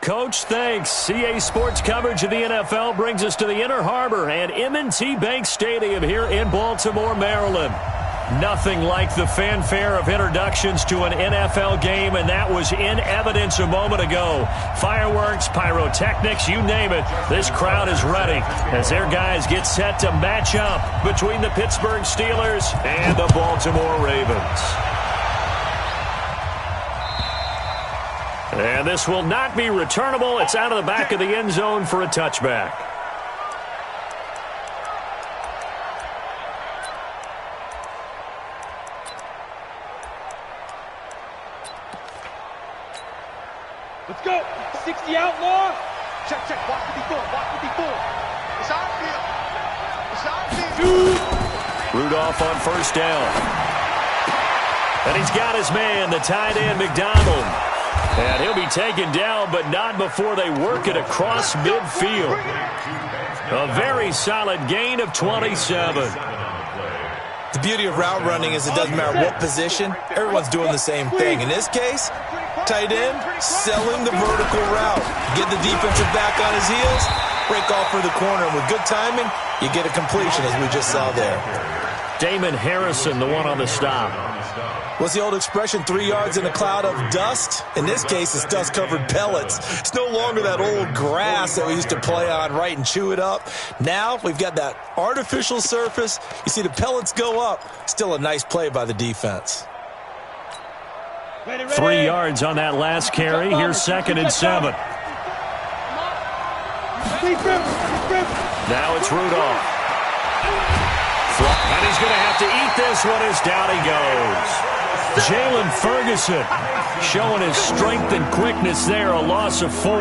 Coach, thanks. CA Sports coverage of the NFL brings us to the Inner Harbor and M&T Bank Stadium here in Baltimore, Maryland. Nothing like the fanfare of introductions to an NFL game, and that was in evidence a moment ago. Fireworks, pyrotechnics, you name it. This crowd is ready as their guys get set to match up between the Pittsburgh Steelers and the Baltimore Ravens. And this will not be returnable. It's out of the back of the end zone for a touchback. Let's go. 60 outlaw. Check, check. Watch the before. Watch the before. It's our field. It's our field. Rudolph on first down. And he's got his man, the tight end, McDonald. And he'll be taken down, but not before they work it across midfield. A very solid gain of 27. The beauty of route running is it doesn't matter what position. Everyone's doing the same thing. In this case, tight end selling the vertical route. Get the defensive back on his heels, break off for the corner, and with good timing, you get a completion as we just saw there. Damon Harrison, the one on the stop. What's the old expression, 3 yards in a cloud of dust? In this case, it's dust-covered pellets. It's no longer that old grass that we used to play on, right, and chew it up. Now we've got that artificial surface. You see the pellets go up. Still a nice play by the defense. 3 yards on that last carry. Here's 2nd and 7. Now it's Rudolph. And he's going to have to eat this one as down he goes. Jalen Ferguson showing his strength and quickness there, a loss of 4.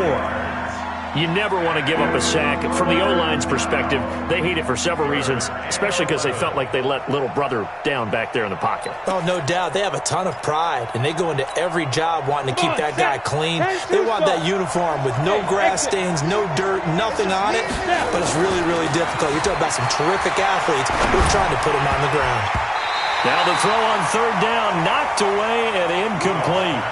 You never want to give up a sack. From the O-line's perspective, they hate it for several reasons, especially because they felt like they let little brother down back there in the pocket. Oh, no doubt. They have a ton of pride, and they go into every job wanting to keep that guy clean. They want that uniform with no grass stains, no dirt, nothing on it, but it's really, really difficult. You're talking about some terrific athletes who are trying to put him on the ground. Now the throw on 3rd down, knocked away and incomplete.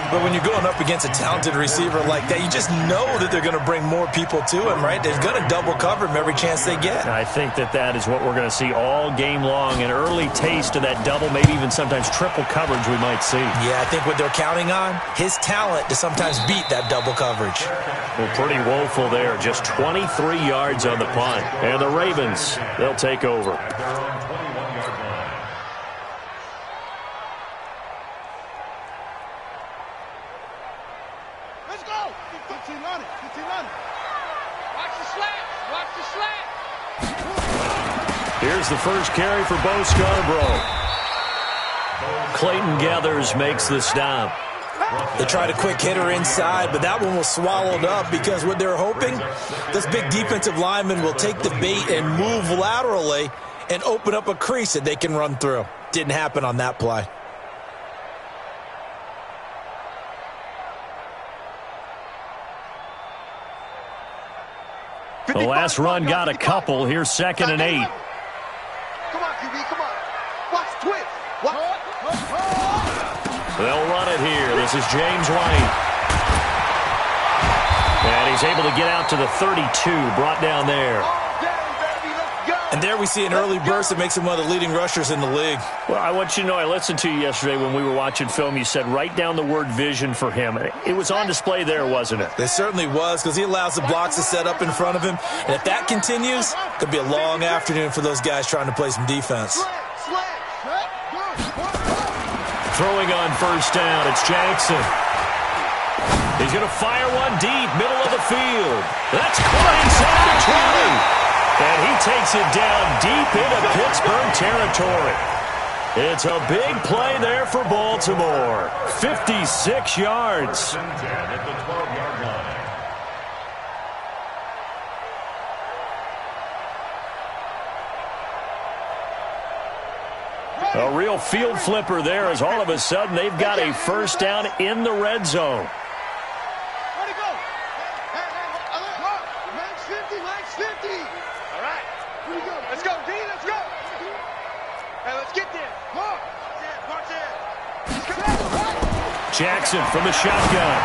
But when you're going up against a talented receiver like that, you just know that they're going to bring more people to him, right? They're going to double cover him every chance they get. I think that is what we're going to see all game long, an early taste of that double, maybe even sometimes triple coverage we might see. Yeah, I think what they're counting on, his talent to sometimes beat that double coverage. Well, pretty woeful there, just 23 yards on the punt. And the Ravens, they'll take over. Here's the first carry for Bo Scarborough. Clayton Gathers makes the stop. They tried a quick hitter inside, but that one was swallowed up because what they're hoping, this big defensive lineman will take the bait and move laterally and open up a crease that they can run through. Didn't happen on that play. The last run got a couple. Here's 2nd and 8. Come on, QB, come on. Watch twist. They'll run it here. This is James White. And he's able to get out to the 32, brought down there. And there we see an early burst that makes him one of the leading rushers in the league. Well, I want you to know, I listened to you yesterday when we were watching film. You said write down the word vision for him. It was on display there, wasn't it? It certainly was, because he allows the blocks to set up in front of him. And if that continues, it could be a long afternoon for those guys trying to play some defense. Throwing on first down, it's Jackson. He's going to fire one deep, middle of the field. That's caught inside the 20. And he takes it down deep into Pittsburgh territory. It's a big play there for Baltimore. 56 yards. A real field flipper there as all of a sudden they've got a first down in the red zone. Jackson from the shotgun.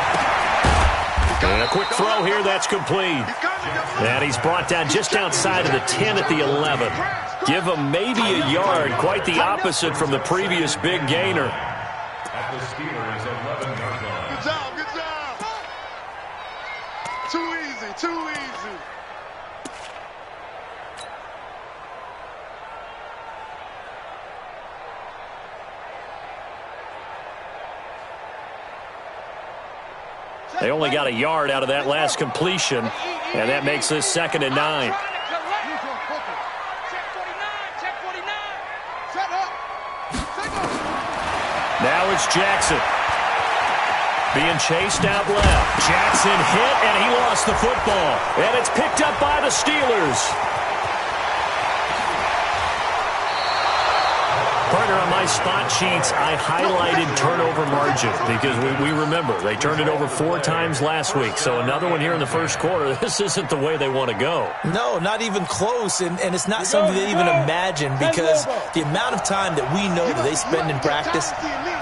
And a quick throw here, that's complete. And he's brought down just outside of the 10 at the 11. Give him maybe a yard, quite the opposite from the previous big gainer. Good job, good job. Too easy, too easy. They only got a yard out of that last completion, and that makes this 2nd and 9. Now it's Jackson. Being chased out left. Jackson hit, and he lost the football. And it's picked up by the Steelers. Partner, on my spot sheets, I highlighted turnover margin because we remember they turned it over 4 times last week. So another one here in the first quarter. This isn't the way they want to go. No, not even close, and it's not something they even imagine because the amount of time that we know that they spend in practice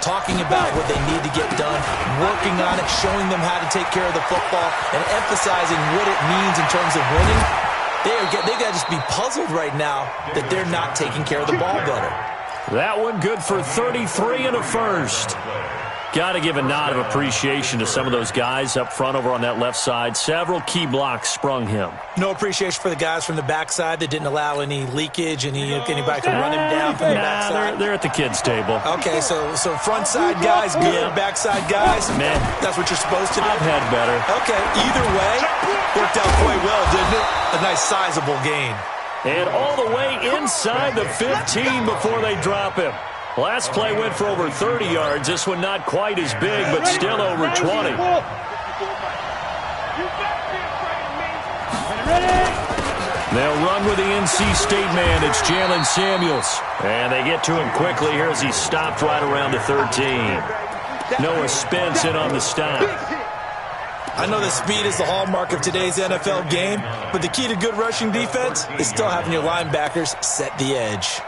talking about what they need to get done, working on it, showing them how to take care of the football, and emphasizing what it means in terms of winning. They got to just be puzzled right now that they're not taking care of the ball better. That one good for 33 and a first. Got to give a nod of appreciation to some of those guys up front over on that left side. Several key blocks sprung him. No appreciation for the guys from the backside that didn't allow any leakage, anybody could run him down from the backside. They're at the kids' table. Okay, so front side guys good, backside guys, man, that's what you're supposed to do. I've had better. Okay, either way, worked out quite well, didn't it? A nice sizable gain. And all the way inside the 15 before they drop him. Last play went for over 30 yards. This one not quite as big, but still over 20. They'll run with the NC State man. It's Jalen Samuels. And they get to him quickly here as he's stopped right around the 13. Noah Spence in on the stop. I know that speed is the hallmark of today's NFL game, but the key to good rushing defense is still having your linebackers set the edge.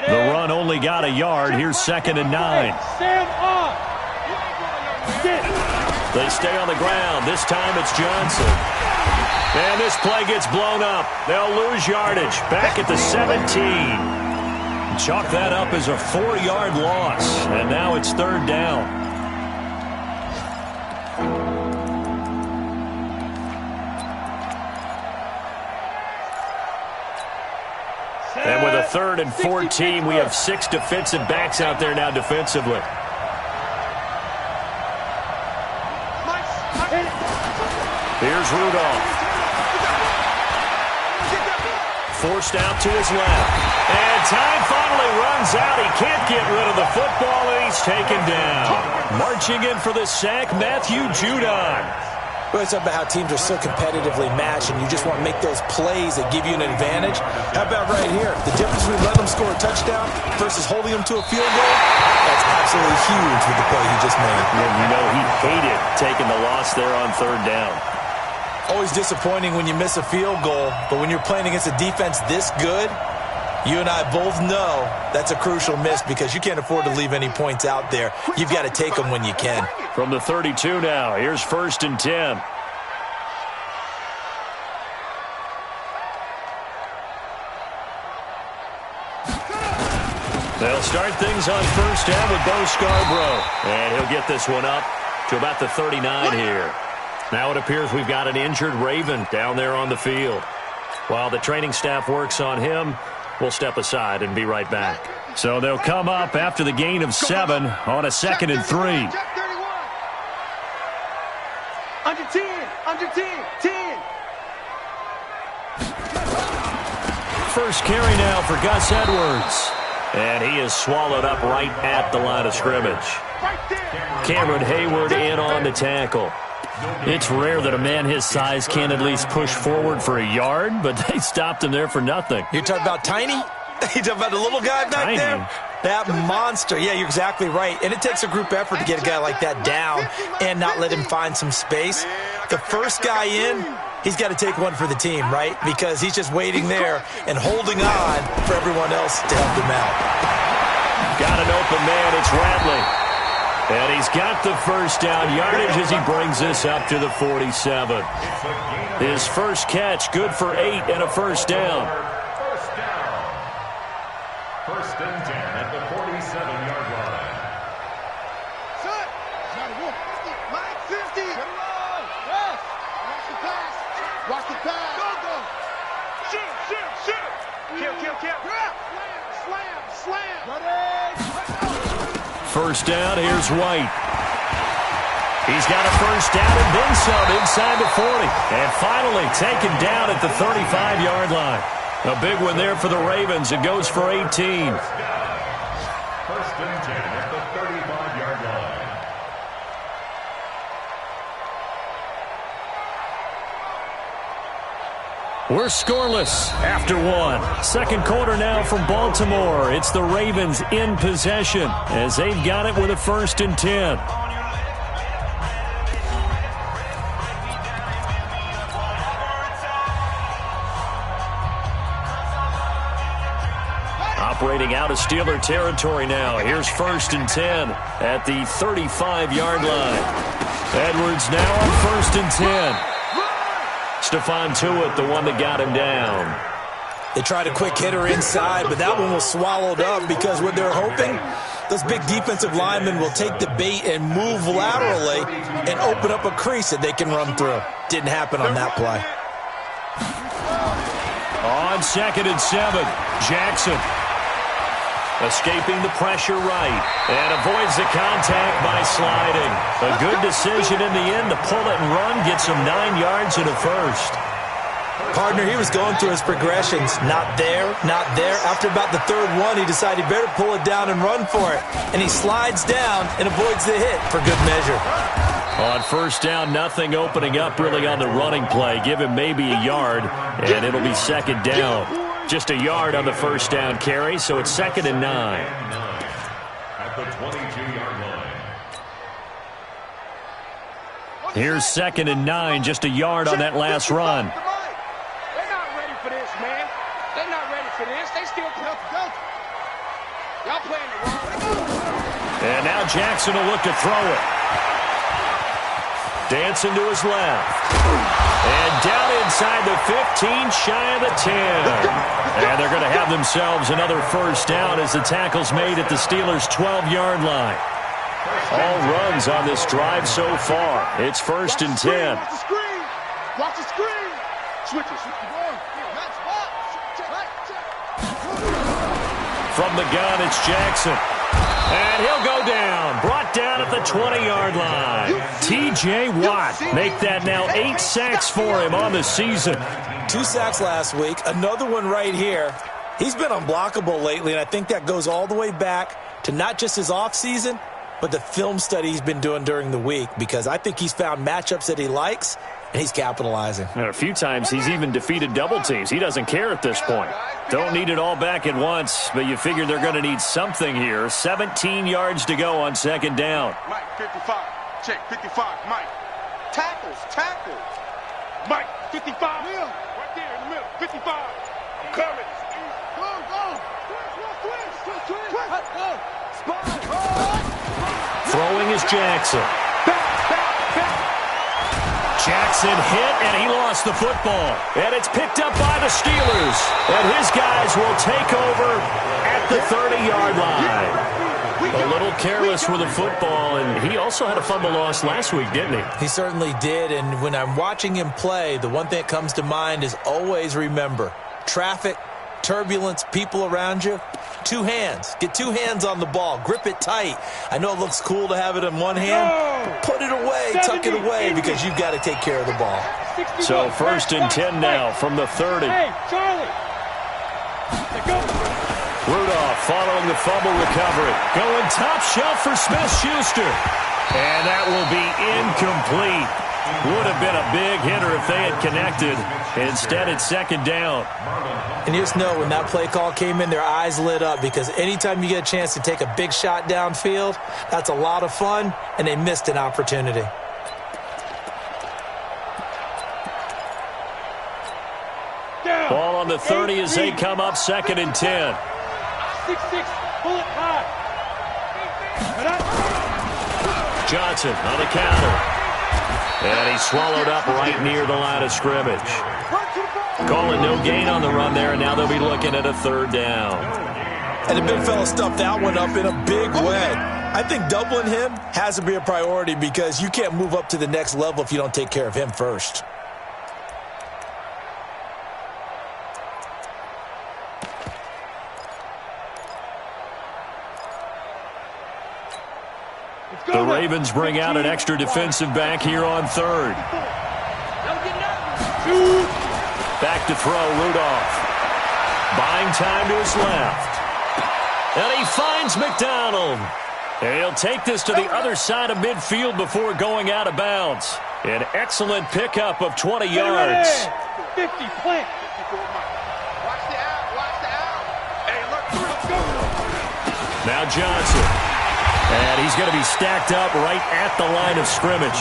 The run only got a yard. Here's 2nd and 9. They stay on the ground. This time it's Johnson. And this play gets blown up. They'll lose yardage. Back at the 17. Chalk that up as a 4-yard loss. And now it's 3rd down. And with a 3rd and 14, we have 6 defensive backs out there now defensively. Here's Rudolph. Forced out to his left. And time finally runs out. He can't get rid of the football, and he's taken down. Marching in for the sack, Matthew Judon. Well, it's about how teams are so competitively matched, and you just want to make those plays that give you an advantage. How about right here? The difference between letting them score a touchdown versus holding them to a field goal, that's absolutely huge with the play he just made. And you know he hated taking the loss there on 3rd down. Always disappointing when you miss a field goal, but when you're playing against a defense this good, you and I both know that's a crucial miss because you can't afford to leave any points out there. You've got to take them when you can. From the 32 now, here's 1st and 10. They'll start things on 1st down with Bo Scarborough. And he'll get this one up to about the 39 here. Now it appears we've got an injured Raven down there on the field. While the training staff works on him, we'll step aside and be right back. So they'll come up after the gain of 7 on a 2nd and 3. Under 10, under 10, 10. First carry now for Gus Edwards. And he is swallowed up right at the line of scrimmage. Cameron Hayward in on the tackle. It's rare that a man his size can't at least push forward for a yard, but they stopped him there for nothing. You're talking about tiny? You're talking about the little guy back there? That monster. Yeah, you're exactly right. And it takes a group effort to get a guy like that down and not let him find some space. The first guy in, he's got to take one for the team, right? Because he's just waiting there and holding on for everyone else to help him out. Got an open man. It's Ratley. And he's got the first down yardage as he brings this up to the 47. His first catch, good for 8 and a first down. First and 10 at the 47-yard line. Set. Mike 50. Get it on. Yes. Watch the pass. Watch the pass. Go, go. Shoot. Kill. Slam. Ready. First down, here's White. He's got a first down and then some inside the 40. And finally taken down at the 35-yard line. A big one there for the Ravens. It goes for 18. First and 10 at the 35-yard line. We're scoreless after one. Second quarter now from Baltimore. It's the Ravens in possession as they've got it with a first and 10. Operating out of Steeler territory now. Here's first and 10 at the 35-yard line. Edwards now on first and 10. Stephon Tuitt, the one that got him down. They tried a quick hitter inside, but that one was swallowed up because what they're hoping, those big defensive linemen will take the bait and move laterally and open up a crease that they can run through. Didn't happen on that play. On second and 7, Jackson. Escaping the pressure right and avoids the contact by sliding. A good decision in the end to pull it and run, gets him 9 yards and a first. Partner, he was going through his progressions. Not there, not there. After about the third one, he decided he better pull it down and run for it. And he slides down and avoids the hit for good measure. On first down, nothing opening up really on the running play. Give him maybe a yard, and it'll be second down. Just a yard on the first down carry, so it's second and 9. At the 22-yard line. Here's second and 9, just a yard on that last run. They're not ready for this, man. They're not ready for this. They still go. Y'all playing the wrong. And now Jackson will look to throw it. Dancing to his left. And down inside the 15, shy of the 10. And they're going to have themselves another first down as the tackle's made at the Steelers' 12-yard line. All runs on this drive so far. It's first and 10. Watch the screen. Watch the screen. Switch it. From the gun, it's Jackson. And he'll go down. Brought down at the 20-yard line. T.J. Watt make that now 8 sacks for him on the season. 2 sacks last week. Another one right here. He's been unblockable lately, and I think that goes all the way back to not just his offseason, but the film study he's been doing during the week, because I think he's found matchups that he likes, and he's capitalizing. And a few times he's even defeated double teams. He doesn't care at this point. Don't need it all back at once, but you figure they're going to need something here. 17 yards to go on second down. Mike, 55. Check, 55. Mike. Tackles. Mike, 55. Right there in the middle. 55. I'm coming. Go. Throwing is Jackson. Jackson hit, and he lost the football. And it's picked up by the Steelers. And his guys will take over at the 30-yard line. A little careless with the football, and he also had a fumble loss last week, didn't he? He certainly did, and when I'm watching him play, the one thing that comes to mind is always remember, traffic, turbulence, people around you, 2 hands. Get 2 hands on the ball. Grip it tight. I know it looks cool to have it in one hand, but put it away, tuck it away, because you've got to take care of the ball. So first and 10 now from the 30. Hey, Charlie. Rudolph following the fumble recovery. Going top shelf for Smith-Schuster. And that will be incomplete. Would have been a big hitter if they had connected. Instead, it's second down. And you just know when that play call came in, their eyes lit up, because anytime you get a chance to take a big shot downfield, that's a lot of fun, and they missed an opportunity. Ball on the 30 as they come up second and 10. 6-6, pull it high. Johnson on the counter. And he's swallowed up right near the line of scrimmage. Calling no gain on the run there, and now they'll be looking at a third down. And the big fella stuffed that one up in a big way. I think doubling him has to be a priority because you can't move up to the next level if you don't take care of him first. The Ravens bring out an extra defensive back here on third. Back to throw, Rudolph. Buying time to his left. And he finds McDonald. And he'll take this to the other side of midfield before going out of bounds. An excellent pickup of 20 yards. 50, plant. Watch the out. Hey, look. Now Johnson. And he's going to be stacked up right at the line of scrimmage.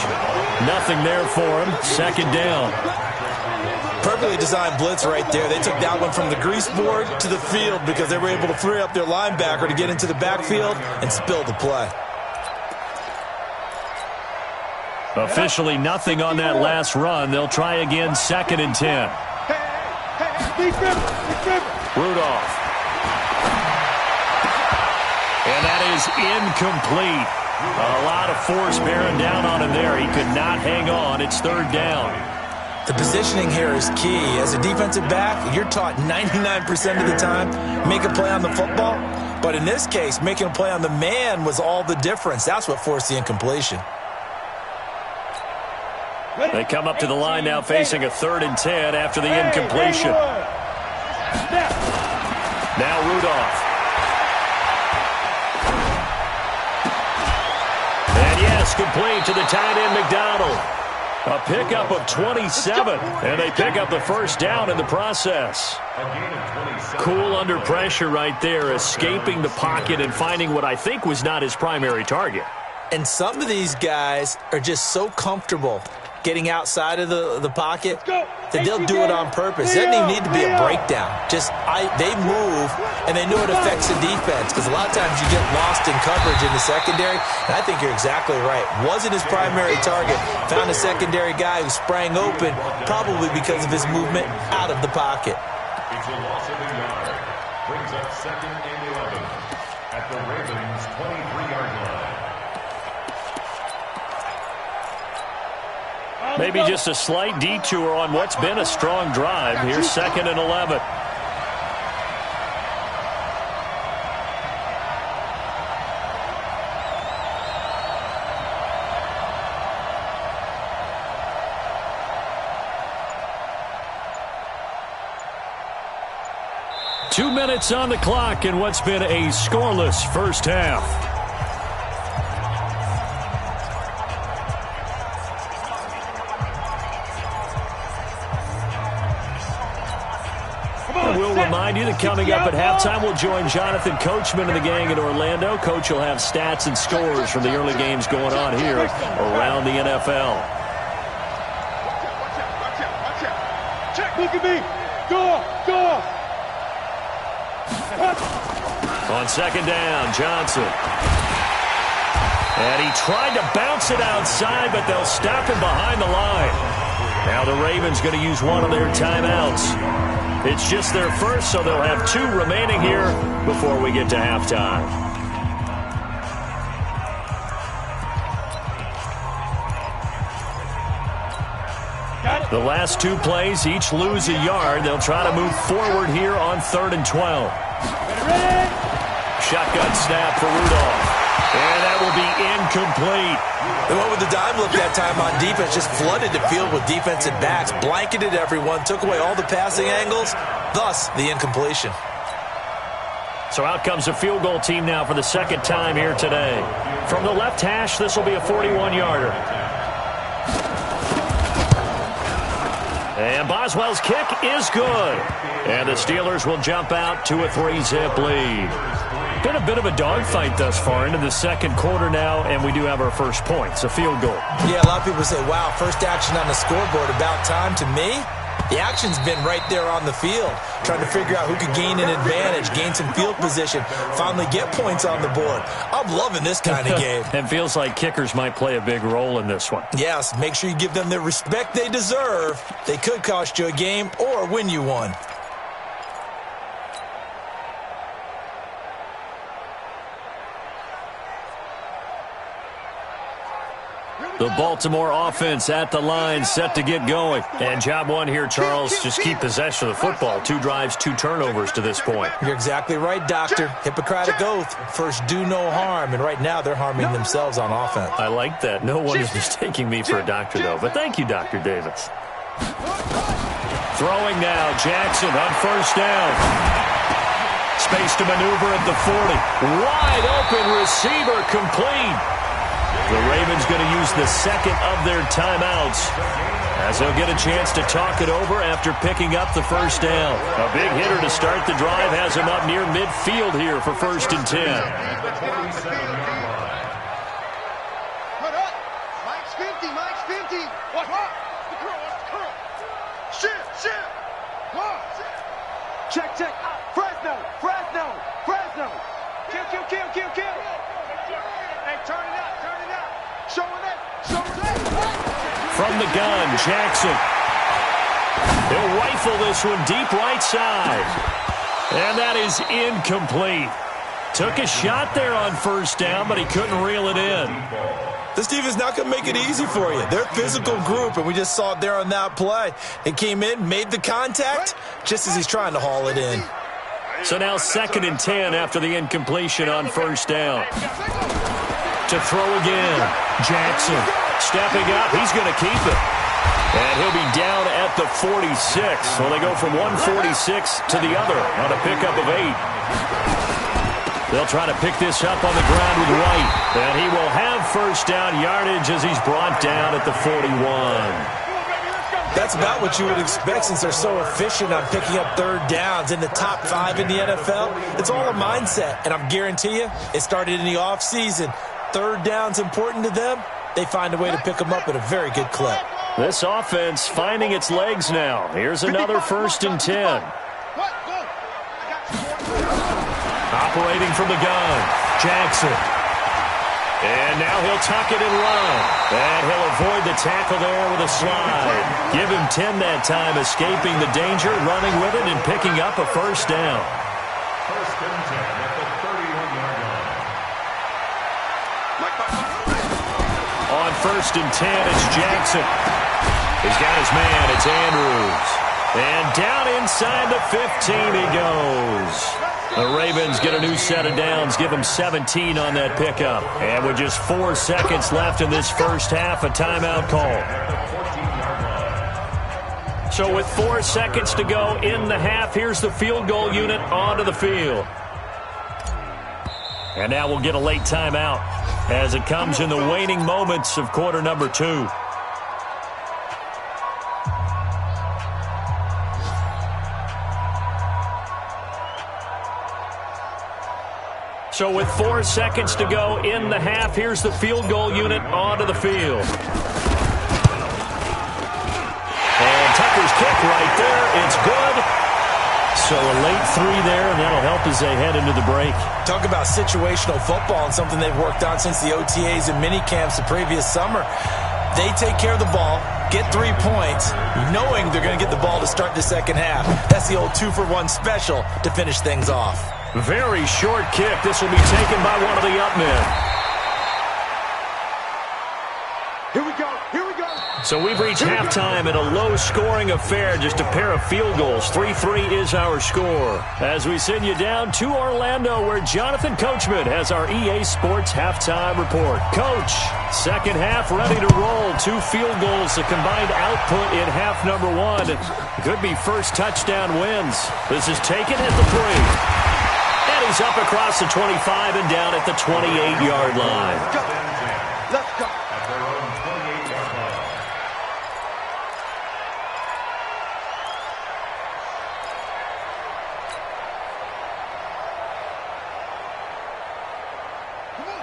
Nothing there for him. Second down. Perfectly designed blitz right there. They took that one from the grease board to the field because they were able to free up their linebacker to get into the backfield and spill the play. Officially nothing on that last run. They'll try again, 2nd and 10. Rudolph. And that is incomplete. A lot of force bearing down on him there. He could not hang on. It's 3rd down. The positioning here is key. As a defensive back, you're taught 99% of the time, make a play on the football. But in this case, making a play on the man was all the difference. That's what forced the incompletion. They come up to the line now facing a 3rd and 10 after the incompletion. Now Rudolph. And yes, complete to the tight end McDonald. A pickup of 27, and they pick up the first down in the process. Cool under pressure right there, escaping the pocket and finding what I think was not his primary target. And some of these guys are just so comfortable getting outside of the pocket that they'll do it on purpose. It doesn't even need to be a breakdown. They move, and they know it affects the defense because a lot of times you get lost in coverage in the secondary, and I think you're exactly right. Wasn't his primary target. Found a secondary guy who sprang open, probably because of his movement out of the pocket. It's a loss of a yard. Brings up 2nd and 11 at the Ravens' 23-yard line. Maybe just a slight detour on what's been a strong drive. Here's 2nd and 11. Two minutes on the clock in what's been a scoreless first half. We'll remind you that coming up at halftime, we'll join Jonathan Coachman and the gang in Orlando. Coach will have stats and scores from the early games going on here around the NFL. Watch out. Check, look at me. Go off. On 2nd down, Johnson. And he tried to bounce it outside, but they'll stop him behind the line. Now the Ravens going to use one of their timeouts. It's just their first, so they'll have 2 remaining here before we get to halftime. The last 2 plays, each lose a yard. They'll try to move forward here on 3rd and 12. Shotgun snap for Rudolph. And that will be incomplete. They went with the dime look that time on defense, just flooded the field with defensive backs, blanketed everyone, took away all the passing angles, thus the incompletion. So out comes a field goal team now for the 2nd time here today. From the left hash, this will be a 41-yarder. And Boswell's kick is good. And the Steelers will jump out to a 3-zip lead. Been a bit of a dogfight thus far into the 2nd quarter now, and we do have our first points, a field goal. Yeah, a lot of people say, wow, first action on the scoreboard, about time. To me, The action's been right there on the field, trying to figure out who could gain an advantage, gain some field position, finally get points on the board. I'm loving this kind of game. It feels like kickers might play a big role in this one. Yes, make sure you give them the respect they deserve. They could cost you a game or win you one. The Baltimore offense at the line, set to get going. And job one here, Charles, just keep possession of the football. 2 drives, 2 turnovers to this point. You're exactly right, Doctor. Hippocratic oath. First, do no harm. And right now, they're harming themselves on offense. I like that. No one is mistaking me for a doctor, though. But thank you, Dr. Davis. Throwing now, Jackson on first down. Space to maneuver at the 40. Wide open receiver, complete. The Ravens going to use the second of their timeouts as they'll get a chance to talk it over after picking up the first down. A big hitter to start the drive has him up near midfield here for 1st and 10. Put up. Mike's 50. Mike's 50. What's up? The curl. Shift. Check. Fresno. Kill. Hey, turn it up. Showing it. From the gun, Jackson. He'll rifle this one deep right side. And that is incomplete. Took a shot there on first down, but he couldn't reel it in. This defense is not going to make it easy for you. They're a physical group, and we just saw it there on that play. It came in, made the contact, just as he's trying to haul it in. So now 2nd and 10 after the incompletion on first down. To throw again, Jackson stepping up. He's going to keep it. And he'll be down at the 46. So they go from 146 to the other on a pickup of 8. They'll try to pick this up on the ground with White. And he will have first down yardage as he's brought down at the 41. That's about what you would expect since they're so efficient on picking up 3rd downs in the top 5 in the NFL. It's all a mindset, and I'm guarantee you it started in the offseason. 3rd down's important to them. They find a way to pick them up at a very good clip. This offense finding its legs now. Here's another 1st and 10. Operating from the gun, Jackson. And now he'll tuck it and run. And he'll avoid the tackle there with a slide. Give him 10 that time, escaping the danger, running with it, and picking up a first down. 1st and 10 at the 31-yard line. On 1st and 10, it's Jackson. He's got his man. It's Andrews. And down inside the 15 he goes. The Ravens get a new set of downs, give them 17 on that pickup. And with just 4 seconds left in this first half, a timeout call. So with 4 seconds to go in the half, here's the field goal unit onto the field. And now we'll get a late timeout as it comes in the waning moments of quarter number 2. So with 4 seconds to go in the half, here's the field goal unit onto the field. And Tucker's kick right there. It's good. So a late 3 there, and that'll help as they head into the break. Talk about situational football and something they've worked on since the OTAs and mini camps the previous summer. They take care of the ball, get 3 points, knowing they're going to get the ball to start the second half. That's the old 2-for-1 special to finish things off. Very short kick. This will be taken by one of the up men. Here we go. So we've reached halftime in a low-scoring affair, just a pair of field goals. 3-3 is our score. As we send you down to Orlando, where Jonathan Coachman has our EA Sports halftime report. Coach, second half ready to roll. 2 field goals, the combined output in half number 1. Could be first touchdown wins. This is taken at the 3. And he's up across the 25 and down at the 28-yard line. Let's go. At their own 28-yard line.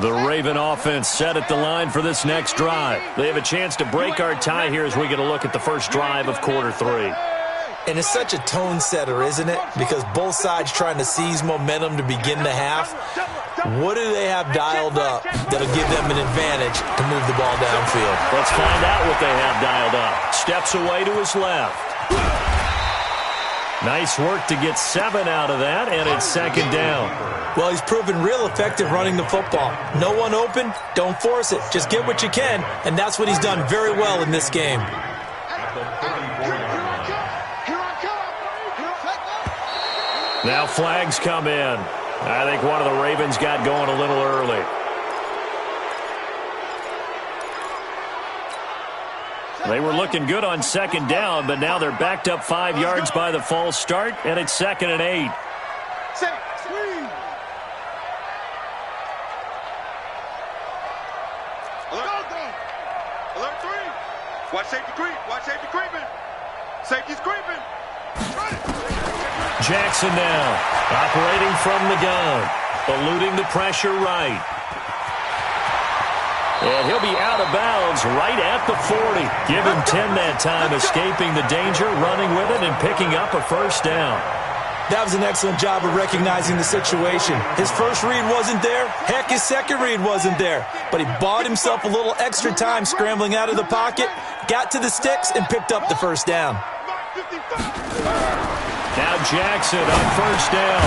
The Raven offense set at the line for this next drive. They have a chance to break our tie here as we get a look at the first drive of quarter 3. And it's such a tone setter, isn't it? Because both sides trying to seize momentum to begin the half. What do they have dialed up that'll give them an advantage to move the ball downfield? Let's find out what they have dialed up. Steps away to his left. Nice work to get 7 out of that, and it's second down. Well, he's proven real effective running the football. No one open, don't force it. Just get what you can, and that's what he's done very well in this game. Now flags come in. I think one of the Ravens got going a little early. They were looking good on second down, but now they're backed up 5 yards by the false start, and it's 2nd and 8. Alert 3. Watch safety creep. Watch safety creeping. Safety's creeping. Jackson now, operating from the gun, eluding the pressure right. And he'll be out of bounds right at the 40. Give him 10 that time, escaping the danger, running with it, and picking up a first down. That was an excellent job of recognizing the situation. His first read wasn't there. Heck, his second read wasn't there. But he bought himself a little extra time scrambling out of the pocket, got to the sticks, and picked up the first down. Now Jackson on first down.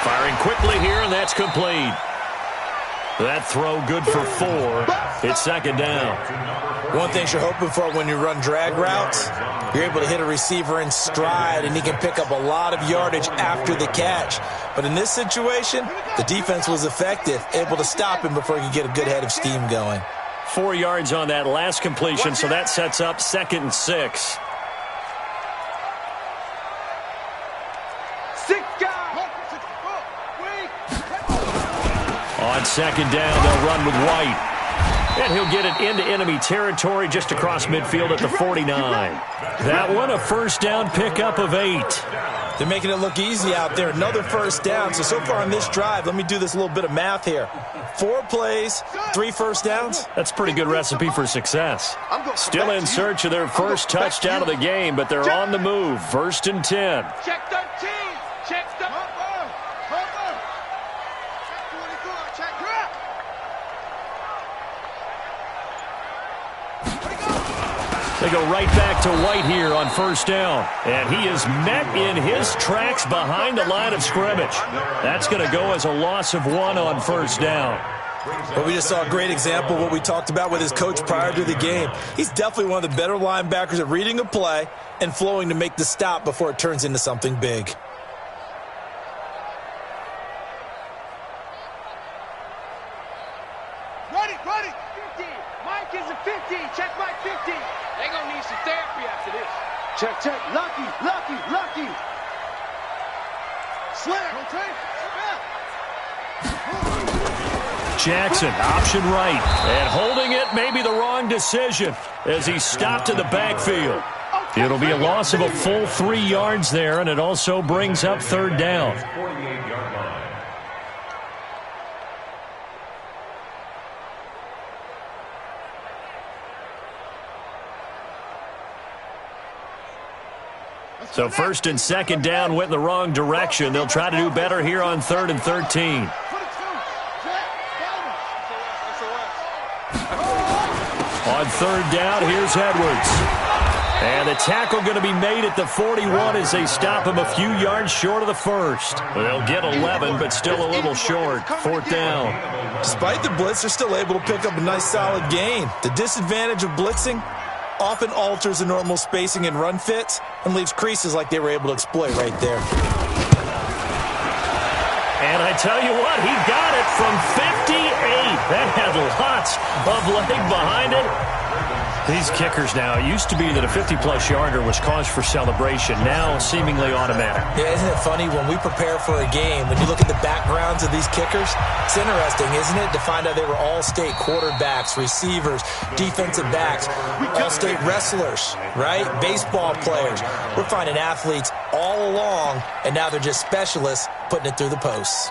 Firing quickly here, and that's complete. That throw good for 4. It's second down. One thing you're hoping for when you run drag routes, you're able to hit a receiver in stride, and he can pick up a lot of yardage after the catch. But in this situation, the defense was effective, able to stop him before he could get a good head of steam going. 4 yards on that last completion, so that sets up 2nd and 6. On second down, they'll run with White. And he'll get it into enemy territory just across midfield at the 49. That one, a first down pickup of 8. They're making it look easy out there. Another first down. So far on this drive, let me do this little bit of math here. 4 plays, 3 first downs. That's a pretty good recipe for success. Still in search of their first touchdown of the game, but they're on the move. 1st and 10. Check 13. Check 13. They go right back to White here on first down. And he is met in his tracks behind the line of scrimmage. That's going to go as a loss of 1 on first down. But we just saw a great example of what we talked about with his coach prior to the game. He's definitely one of the better linebackers at reading a play and flowing to make the stop before it turns into something big. Ready. 50. Mike is a 50. Check Mike 50. They gonna need some therapy after this. Check. Lucky. Slam. Jackson, option right. And holding it may be the wrong decision as he stopped in the backfield. It'll be a loss of a full 3 yards there, and it also brings up 3rd down. So 1st and 2nd down went in the wrong direction. They'll try to do better here on 3rd and 13. On 3rd down, here's Edwards. And the tackle going to be made at the 41 as they stop him a few yards short of the first. They'll get 11, but still a little short. 4th down. Despite the blitz, they're still able to pick up a nice solid gain. The disadvantage of blitzing often alters the normal spacing and run fits and leaves creases like they were able to exploit right there. And I tell you what, he got it from 58. That had lots of leg behind it. These kickers now, it used to be that a 50-plus yarder was cause for celebration, now seemingly automatic. Yeah, isn't it funny when we prepare for a game, when you look at the backgrounds of these kickers, it's interesting, isn't it, to find out they were all-state quarterbacks, receivers, defensive backs, all-state wrestlers, right? Baseball players. We're finding athletes all along, and now they're just specialists putting it through the posts.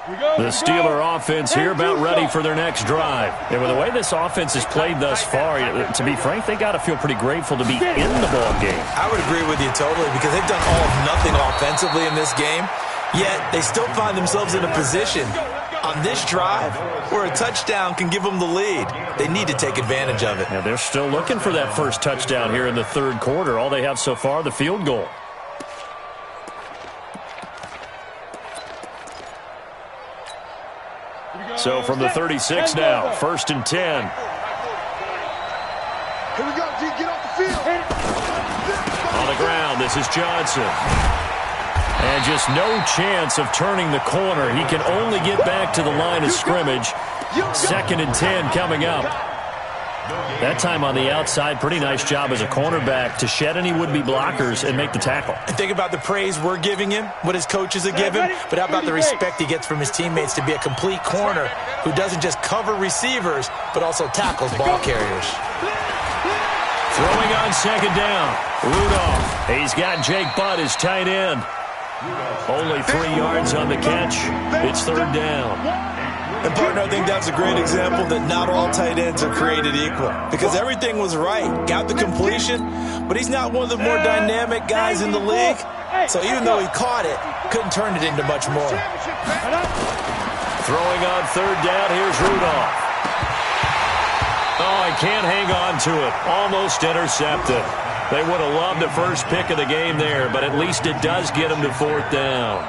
The Steeler offense here about ready for their next drive. And with the way this offense has played thus far, to be frank, they got to feel pretty grateful to be in the ball game. I would agree with you totally because they've done all of nothing offensively in this game, yet they still find themselves in a position on this drive where a touchdown can give them the lead. They need to take advantage of it. Yeah, they're still looking for that first touchdown here in the third quarter. All they have so far, the field goal. So from the 36 now, 1st and 10. Here we go, G, get off the field. On the ground, this is Johnson. And just no chance of turning the corner. He can only get back to the line of scrimmage. 2nd and 10 coming up. That time on the outside, pretty nice job as a cornerback to shed any would-be blockers and make the tackle. And think about the praise we're giving him, what his coaches are giving, but how about the respect he gets from his teammates to be a complete corner who doesn't just cover receivers, but also tackles ball carriers. Throwing on 2nd down, Rudolph. He's got Jake Butt as tight end. Only 3 yards on the catch. It's 3rd down. And, partner, I think that's a great example that not all tight ends are created equal because everything was right. Got the completion, but he's not one of the more dynamic guys in the league. So even though he caught it, couldn't turn it into much more. Throwing on 3rd down, here's Rudolph. Oh, he can't hang on to it. Almost intercepted. They would have loved the first pick of the game there, but at least it does get him to 4th down.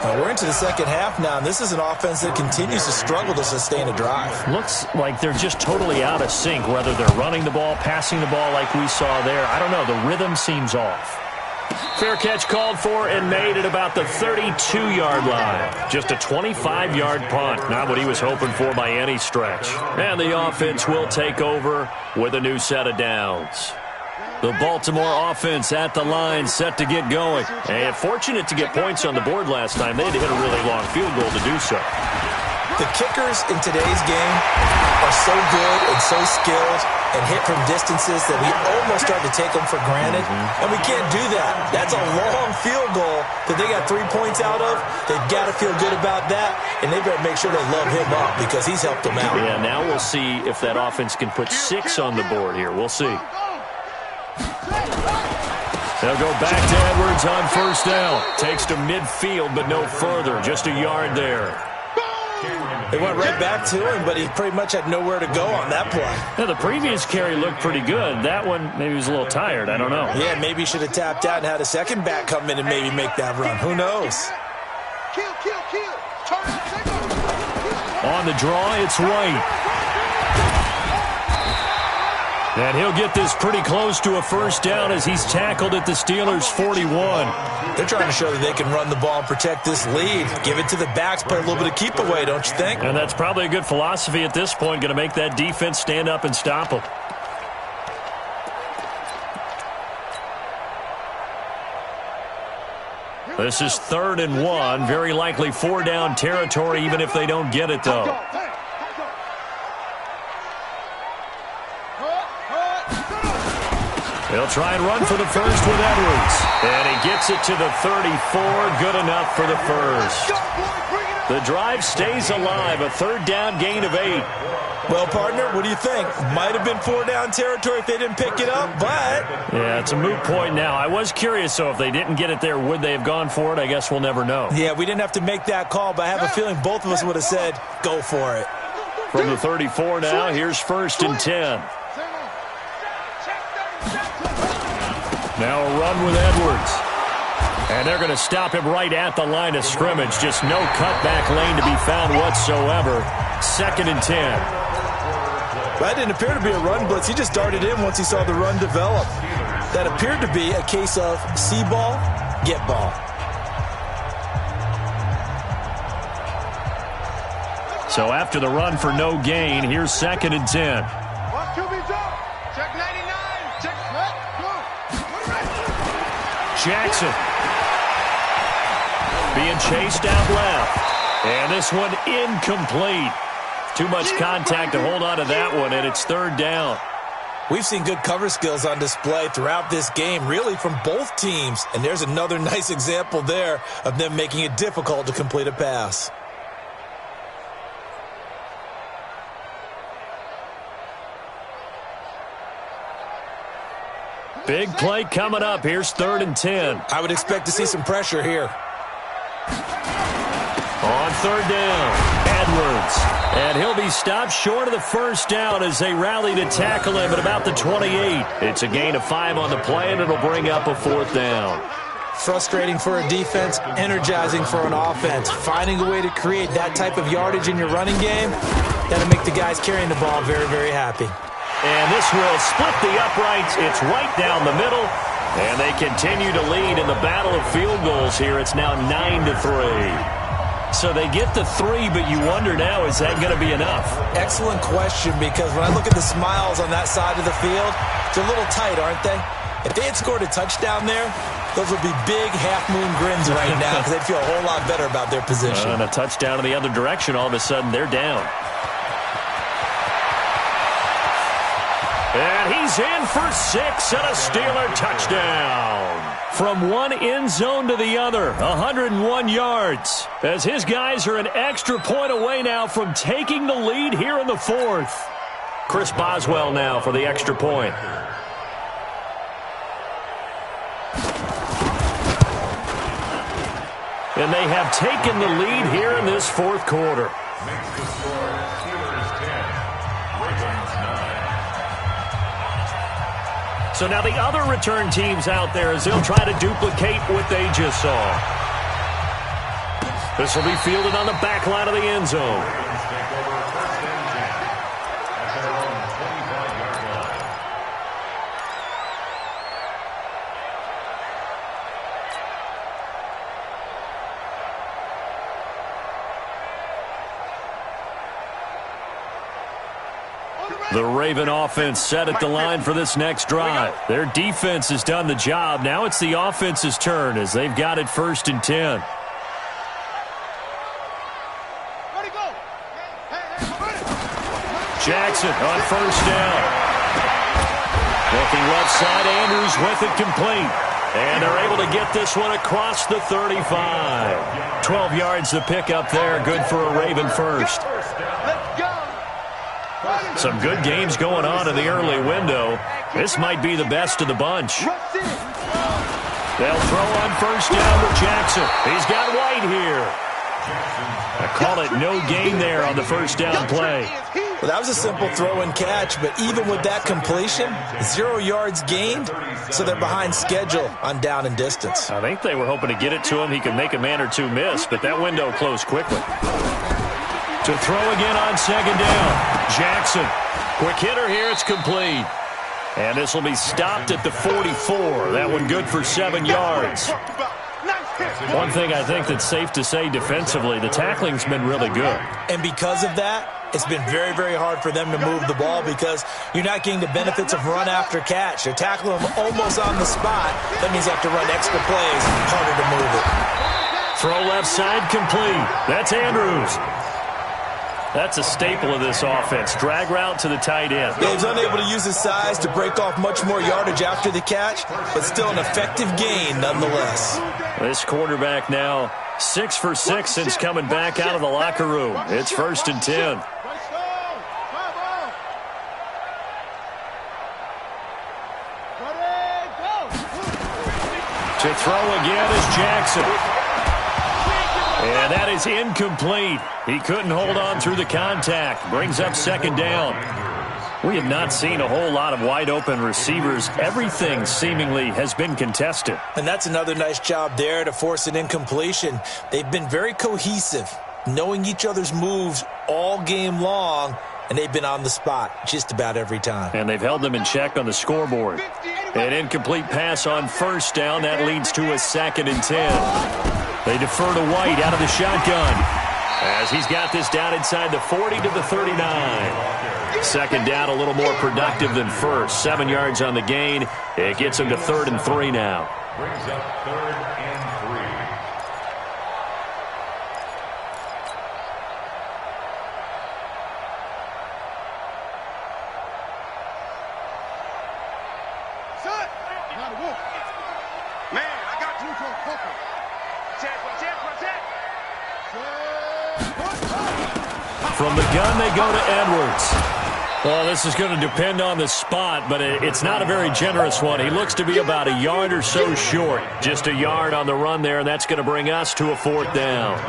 We're into the second half now, and this is an offense that continues to struggle to sustain a drive. Looks like they're just totally out of sync, whether they're running the ball, passing the ball like we saw there. I don't know. The rhythm seems off. Fair catch called for and made at about the 32-yard line. Just a 25-yard punt. Not what he was hoping for by any stretch. And the offense will take over with a new set of downs. The Baltimore offense at the line, set to get going. And fortunate to get points on the board last time. They had to hit a really long field goal to do so. The kickers in today's game are so good and so skilled and hit from distances that we almost start to take them for granted. And we can't do that. That's a long field goal that they got 3 points out of. They've got to feel good about that, and they better make sure they love him up because he's helped them out. Yeah, now we'll see if that offense can put 6 on the board here. We'll see. They'll go back to Edwards on 1st down. Takes to midfield, but no further. Just a yard there. They went right back to him, but he pretty much had nowhere to go on that play. Yeah, the previous carry looked pretty good. That one, maybe he was a little tired. I don't know. Yeah, maybe he should have tapped out and had a second back come in and maybe make that run. Who knows? On the draw, it's White. And he'll get this pretty close to a 1st down as he's tackled at the Steelers' 41. They're trying to show that they can run the ball and protect this lead. Give it to the backs, play a little bit of keep away, don't you think? And that's probably a good philosophy at this point, going to make that defense stand up and stop them. This is 3rd and 1. Very likely 4-down territory, even if they don't get it, though. They'll try and run for the first with Edwards. And he gets it to the 34. Good enough for the first. The drive stays alive. A 3rd down gain of 8. Well, partner, what do you think? Might have been 4-down territory if they didn't pick it up, but... Yeah, it's a moot point now. I was curious, so if they didn't get it there, would they have gone for it? I guess we'll never know. Yeah, we didn't have to make that call, but I have a feeling both of us would have said, go for it. From the 34 now, here's 1st and 10. Now a run with Edwards. And they're going to stop him right at the line of scrimmage. Just no cutback lane to be found whatsoever. 2nd and 10. That didn't appear to be a run blitz. He just darted in once he saw the run develop. That appeared to be a case of see ball, get ball. So after the run for no gain, here's 2nd and 10. Check 99. Check. Jackson being chased out left. And this one incomplete. Too much contact to hold on to that one, and it's 3rd down. We've seen good cover skills on display throughout this game, really from both teams. And there's another nice example there of them making it difficult to complete a pass. Big play coming up. Here's 3rd and 10. I would expect to see some pressure here. On 3rd down, Edwards. And he'll be stopped short of the 1st down as they rally to tackle him at about the 28. It's a gain of 5 on the play, and it'll bring up a 4th down. Frustrating for a defense, energizing for an offense. Finding a way to create that type of yardage in your running game, that'll make the guys carrying the ball very, very happy. And this will split the uprights. It's right down the middle. And they continue to lead in the battle of field goals here. It's now 9-3. So they get the 3, but you wonder now, is that going to be enough? Excellent question, because when I look at the smiles on that side of the field, they're a little tight, aren't they? If they had scored a touchdown there, those would be big half-moon grins right now because they'd feel a whole lot better about their position. And a touchdown in the other direction, all of a sudden they're down. And he's in for 6 and a Steeler touchdown. From one end zone to the other, 101 yards. As his guys are an extra point away now from taking the lead here in the 4th. Chris Boswell now for the extra point. And they have taken the lead here in this 4th quarter. Makes the score Steelers 10, Ravens 9. So now the other return teams out there as they'll try to duplicate what they just saw. This will be fielded on the back line of the end zone. Ravens take over 1st and 10 at their own 25-yard line. The Raven offense set at the line for this next drive. Their defense has done the job. Now it's the offense's turn as they've got it 1st and 10. Jackson on 1st down. Looking left side, Andrews with it complete. And they're able to get this one across the 35. 12 yards to pick up there. Good for a Raven first. Some good games going on in the early window. This might be the best of the bunch. They'll throw on 1st down to Jackson. He's got White here. I call it no gain there on the 1st down play. Well, that was a simple throw and catch, but even with that completion, 0 yards gained, so they're behind schedule on down and distance. I think they were hoping to get it to him. He could make a man or two miss, but that window closed quickly. To throw again on 2nd down. Jackson. Quick hitter here. It's complete. And this will be stopped at the 44. That one good for 7 yards. One thing I think that's safe to say defensively, the tackling's been really good. And because of that, it's been very, very hard for them to move the ball because you're not getting the benefits of run after catch. They're tackling them almost on the spot. That means you have to run extra plays, harder to move it. Throw left side complete. That's Andrews. That's a staple of this offense. Drag route to the tight end. Yeah, he's unable to use his size to break off much more yardage after the catch, but still an effective gain nonetheless. This quarterback now 6 for 6 since coming back out of the locker room. It's 1st and 10. To throw again is Jackson. And that is incomplete. He couldn't hold on through the contact. Brings up 2nd down. We have not seen a whole lot of wide-open receivers. Everything seemingly has been contested. And that's another nice job there to force an incompletion. They've been very cohesive, knowing each other's moves all game long, and they've been on the spot just about every time. And they've held them in check on the scoreboard. An incomplete pass on 1st down. That leads to a 2nd and 10. They defer to White out of the shotgun as he's got this down inside the 40 to the 39. 2nd down, a little more productive than 1st. 7 yards on the gain. It gets him to 3rd and 3 now. Brings up 3rd and 3. From the gun, they go to Edwards. Well, this is going to depend on the spot, but it's not a very generous one. He looks to be about a yard or so short. Just a yard on the run there, and that's going to bring us to a 4th down.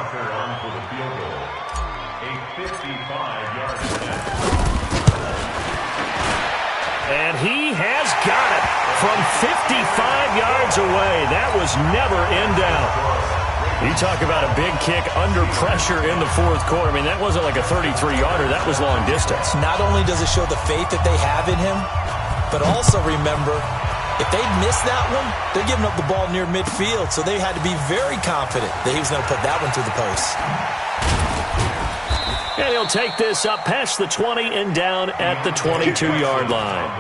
And he has got it from 55 yards away. That was never in doubt. You talk about a big kick under pressure in the 4th quarter. I mean, that wasn't like a 33-yarder. That was long distance. Not only does it show the faith that they have in him, but also remember, if they'd missed that one, they're giving up the ball near midfield, so they had to be very confident that he was going to put that one through the post. And he'll take this up past the 20 and down at the 22-yard line.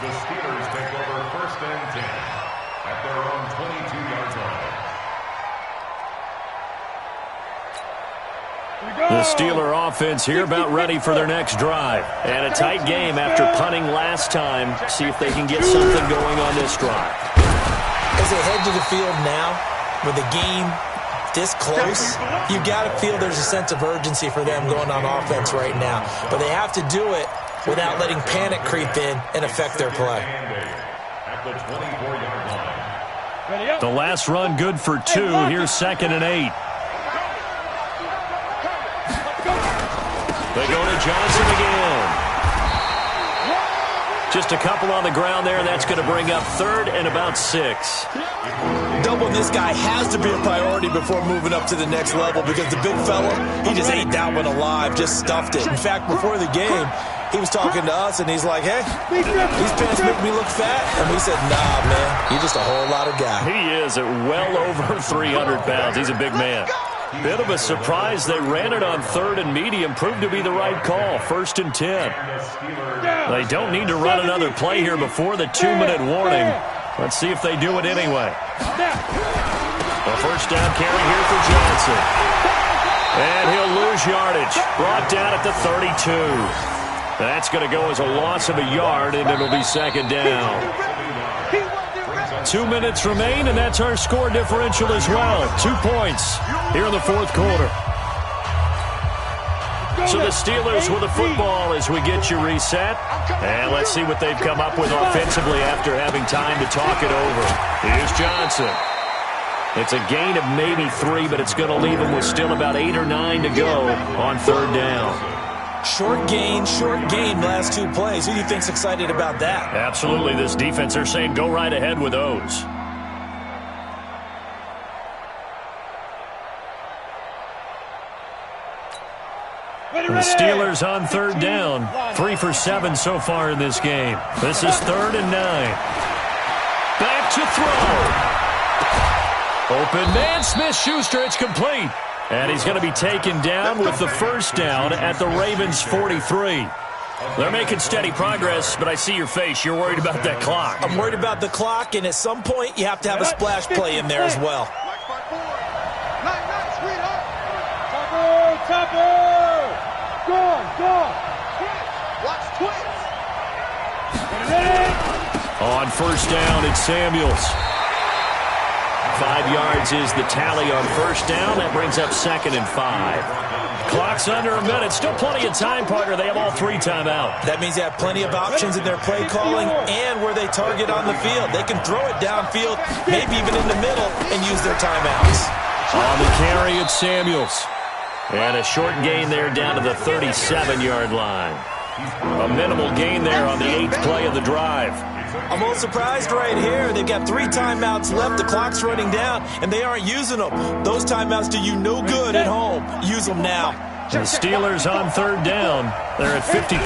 The Steelers take over 1st and 10 at their own 22-yard line. The Steeler offense here about ready for their next drive. And a tight game after punting last time. See if they can get something going on this drive. As they head to the field now, with the game this close, you got to feel there's a sense of urgency for them going on offense right now. But they have to do it without letting panic creep in and affect their play. The last run good for 2. Here's 2nd and 8. They go to Johnson again. Just a couple on the ground there, and that's going to bring up 3rd and about 6. Doubling this guy has to be a priority before moving up to the next level because the big fella, he just ate that one alive, just stuffed it. In fact, before the game, he was talking to us, and he's like, hey, these pants make me look fat. And we said, nah, man, you're just a whole lot of guy. He is at well over 300 pounds. He's a big man. Bit of a surprise. They ran it on 3rd and medium. Proved to be the right call. 1st and 10. They don't need to run another play here before the 2-minute warning. Let's see if they do it anyway. A 1st down carry here for Johnson. And he'll lose yardage. Brought down at the 32. That's going to go as a loss of a yard, and it'll be 2nd down. 2 minutes remain, and that's our score differential as well. 2 points here in the 4th quarter. So the Steelers with the football as we get you reset. And let's see what they've come up with offensively after having time to talk it over. Here's Johnson. It's a gain of maybe 3, but it's going to leave them with still about 8 or 9 to go on 3rd down. Short gain, last 2 plays. Who do you think's excited about that? Absolutely. This defense, they're saying go right ahead with those. The Steelers on 3rd down. 3 for 7 so far in this game. This is 3rd and 9. Back to throw. Open man, Smith-Schuster. It's complete. And he's going to be taken down with the 1st down at the Ravens' 43. They're making steady progress, but I see your face. You're worried about that clock. I'm worried about the clock, and at some point, you have to have a splash play in there as well. On 1st down, it's Samuels. 5 yards is the tally on 1st down. That brings up 2nd and 5. Clock's under a minute. Still plenty of time, partner. They have all 3 timeout. That means they have plenty of options in their play calling and where they target on the field. They can throw it downfield, maybe even in the middle, and use their timeouts. On the carry, it's Samuels. And a short gain there down to the 37-yard line. A minimal gain there on the 8th play of the drive. I'm a little surprised right here. They've got 3 timeouts left. The clock's running down, and they aren't using them. Those timeouts do you no good at home. Use them now. The Steelers on 3rd down. They're at 50%,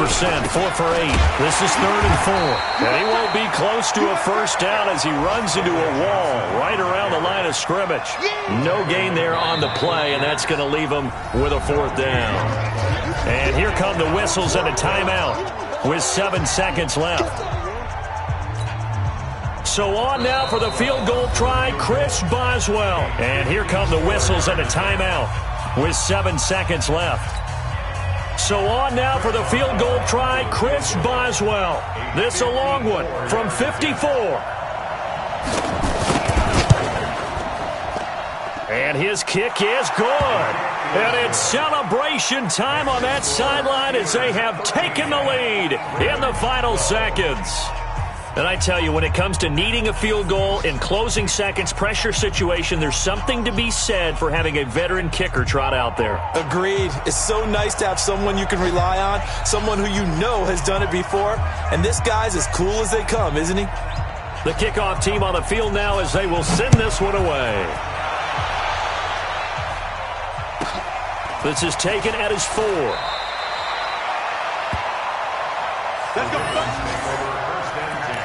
4 for 8. This is 3rd and 4. And he won't be close to a 1st down as he runs into a wall right around the line of scrimmage. No gain there on the play, and that's going to leave him with a 4th down. And here come the whistles and a timeout with 7 seconds left. So on now for the field goal try, Chris Boswell. And here come the whistles and a timeout with 7 seconds left. So on now for the field goal try, Chris Boswell. This a long one from 54. And his kick is good. And it's celebration time on that sideline as they have taken the lead in the final seconds. And I tell you, when it comes to needing a field goal in closing seconds, pressure situation, there's something to be said for having a veteran kicker trot out there. Agreed. It's so nice to have someone you can rely on, someone who you know has done it before. And this guy's as cool as they come, isn't he? The kickoff team on the field now as they will send this one away. This is taken at his 4. Let's go. First and 10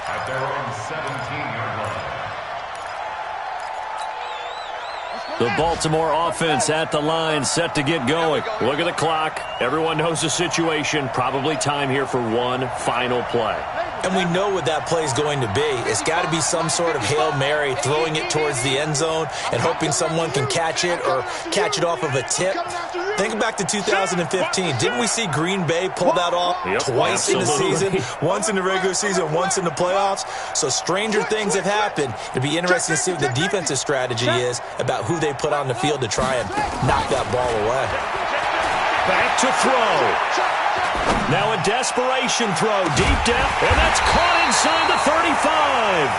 at their own 17-yard line. The Baltimore offense at the line, set to get going. Look at the clock. Everyone knows the situation. Probably time here for one final play. And we know what that play is going to be. It's got to be some sort of Hail Mary, throwing it towards the end zone and hoping someone can catch it or catch it off of a tip. Think back to 2015. Didn't we see Green Bay pull that off twice in the season? Once in the regular season, once in the playoffs. So stranger things have happened. It'd be interesting to see what the defensive strategy is about who they put on the field to try and knock that ball away. Back to throw. Now a desperation throw deep down, and that's caught inside the 35.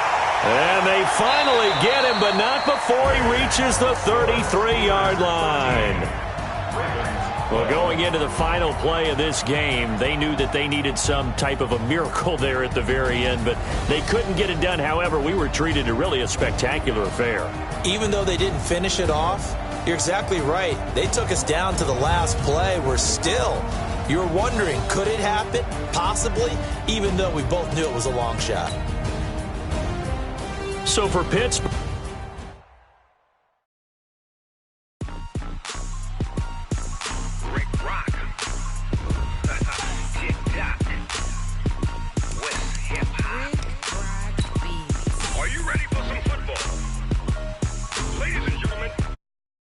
And they finally get him, but not before he reaches the 33-yard line. Well, going into the final play of this game, they knew that they needed some type of a miracle there at the very end, but they couldn't get it done. However, we were treated to really a spectacular affair. Even though they didn't finish it off, you're exactly right. They took us down to the last play. We're still... You're wondering, could it happen? Possibly, even though we both knew it was a long shot. So for Pittsburgh...